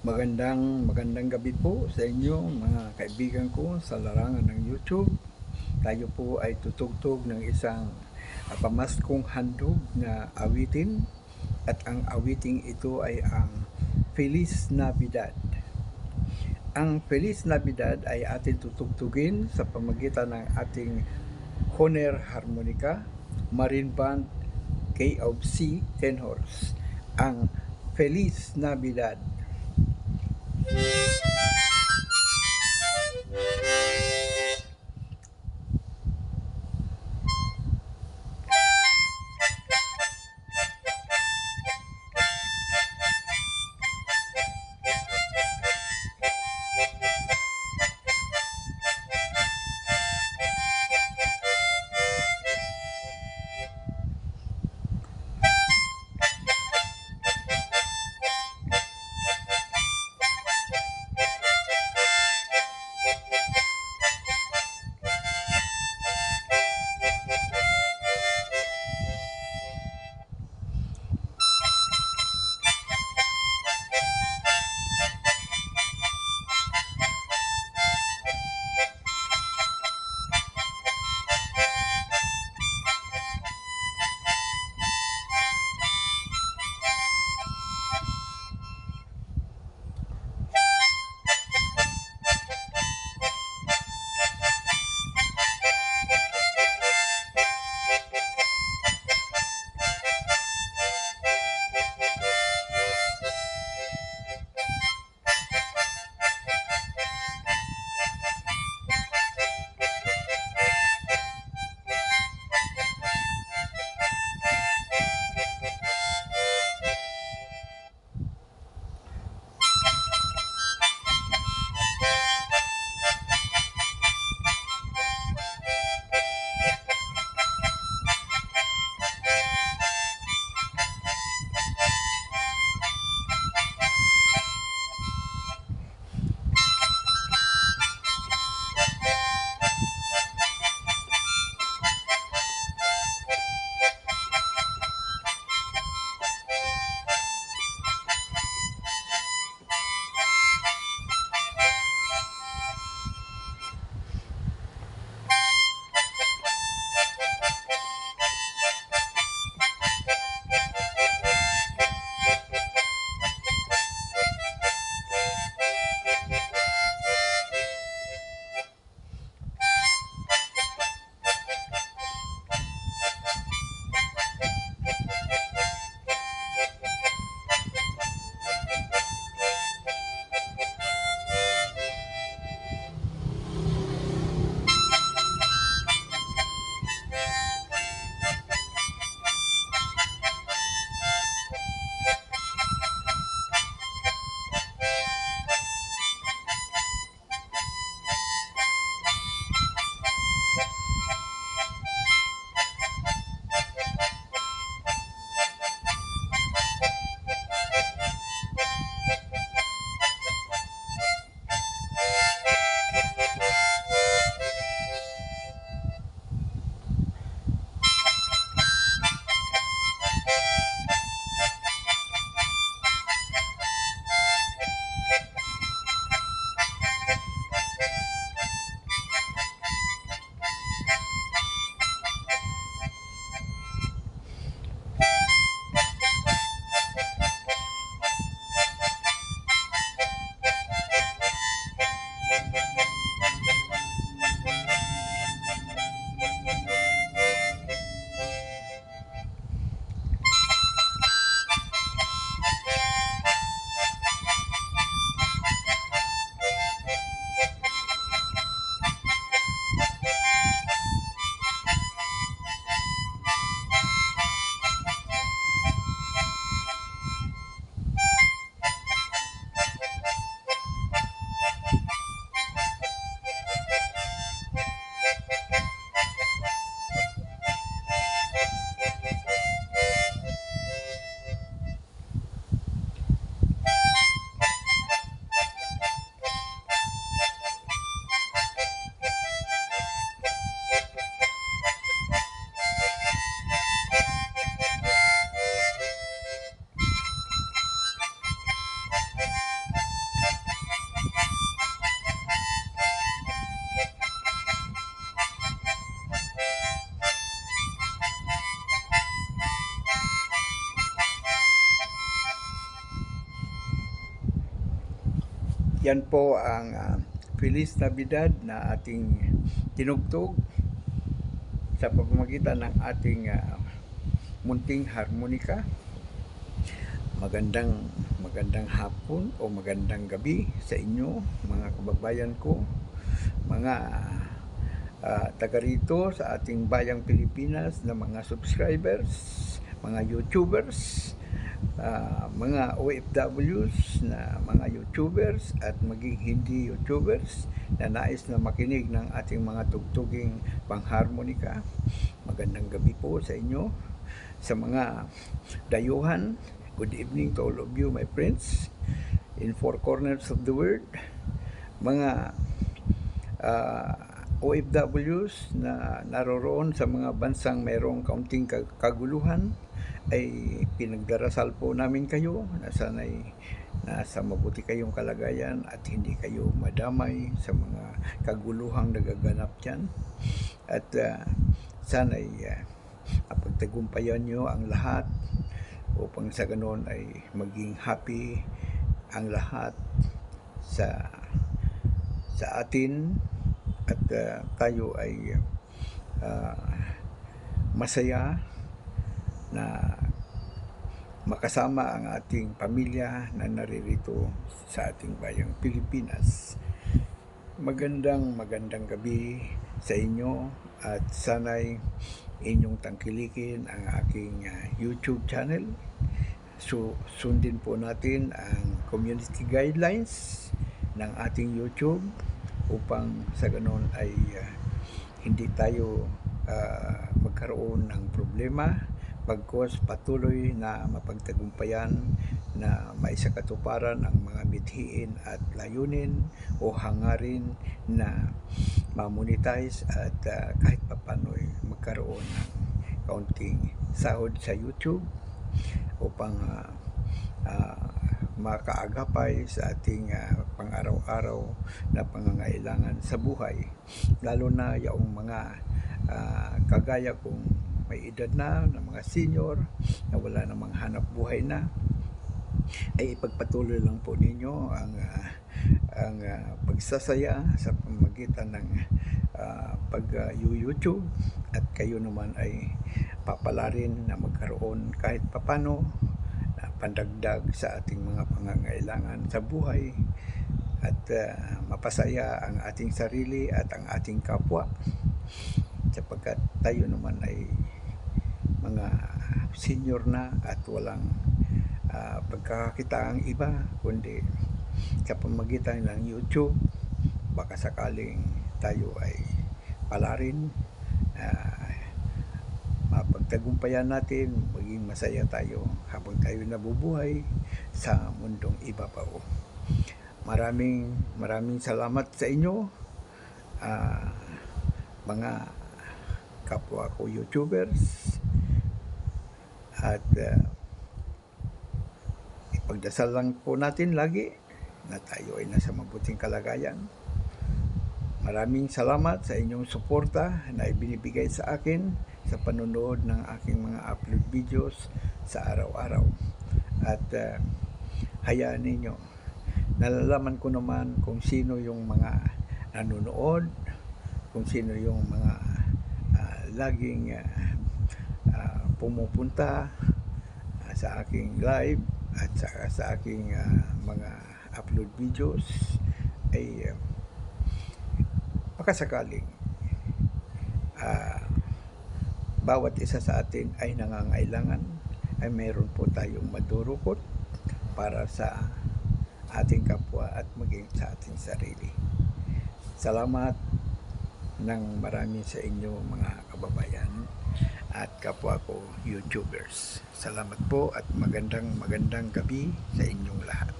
Magandang gabi po sa inyo mga kaibigan ko sa larangan ng YouTube. Tayo po ay tutugtog ng isang pamaskong handog na awitin at ang awiting ito ay ang Feliz Navidad. Ang Feliz Navidad ay atin tutugtugin sa pamagitan ng ating Honer Harmonica, Marine Band, K of C, Tenors. Ang Feliz Navidad. Yan po ang Feliz Navidad na ating tinugtog sa pamamagitan ng ating munting harmonika. Magandang hapon o magandang gabi sa inyo mga kababayan ko, mga taga rito sa ating bayang Pilipinas na mga subscribers, mga YouTubers, mga OFWs na mga YouTubers at maging hindi YouTubers na nais na makinig ng ating mga tugtuging pangharmonika. Magandang gabi po sa inyo. Sa mga dayuhan, good evening to all of you, my friends in four corners of the world. Mga OFWs na naroroon sa mga bansang mayroong kaunting kaguluhan, ay pinagdarasal po namin kayo na sana'y nasa mabuti kayong kalagayan at hindi kayo madamay sa mga kaguluhang nagaganap dyan. At sana'y mapagtagumpayan nyo ang lahat upang sa ganon ay maging happy ang lahat sa atin at tayo ay masaya na makasama ang ating pamilya na naririto sa ating bayang Pilipinas. Magandang gabi sa inyo at sana'y inyong tangkilikin ang aking YouTube channel. So, sundin po natin ang community guidelines ng ating YouTube upang sa ganon ay hindi tayo magkaroon ng problema, bagkos patuloy na mapagtagumpayan na maisakatuparan ang mga mithiin at layunin o hangarin na ma-monetize at kahit papano'y magkaroon ng kaunting sahod sa YouTube upang makaagapay sa ating pang-araw-araw na pangangailangan sa buhay, lalo na yung mga kagaya kong may edad na mga senior na wala namang hanap buhay na, ay ipagpatuloy lang po ninyo ang pagsasaya sa pamamagitan ng pag-YouTube at kayo naman ay papalarin na magkaroon kahit papano na pandagdag sa ating mga pangangailangan sa buhay at mapasaya ang ating sarili at ang ating kapwa, sapagkat tayo naman ay mga senior na at walang pagkakakitaang iba kundi sa pamamagitan ng YouTube. Baka sakaling tayo ay palarin, mapagtagumpayan natin, maging masaya tayo habang tayo nabubuhay sa mundong iba pa. Maraming salamat sa inyo, mga kapwa ko YouTubers, at ipagdasal lang po natin lagi na tayo ay nasa mabuting kalagayan. Maraming salamat sa inyong suporta na ibinibigay sa akin sa panonood ng aking mga upload videos sa araw-araw. At hayaan ninyo, nalalaman ko naman kung sino yung mga nanonood, kung sino yung mga laging pumupunta sa aking live at sa aking mga upload videos, ay makasakaling bawat isa sa atin ay nangangailangan, ay mayroon po tayong madurukot para sa ating kapwa at maging sa ating sarili. Salamat ng marami sa inyo mga kababayan at kapwa ko YouTubers. Salamat po at magandang gabi sa inyong lahat.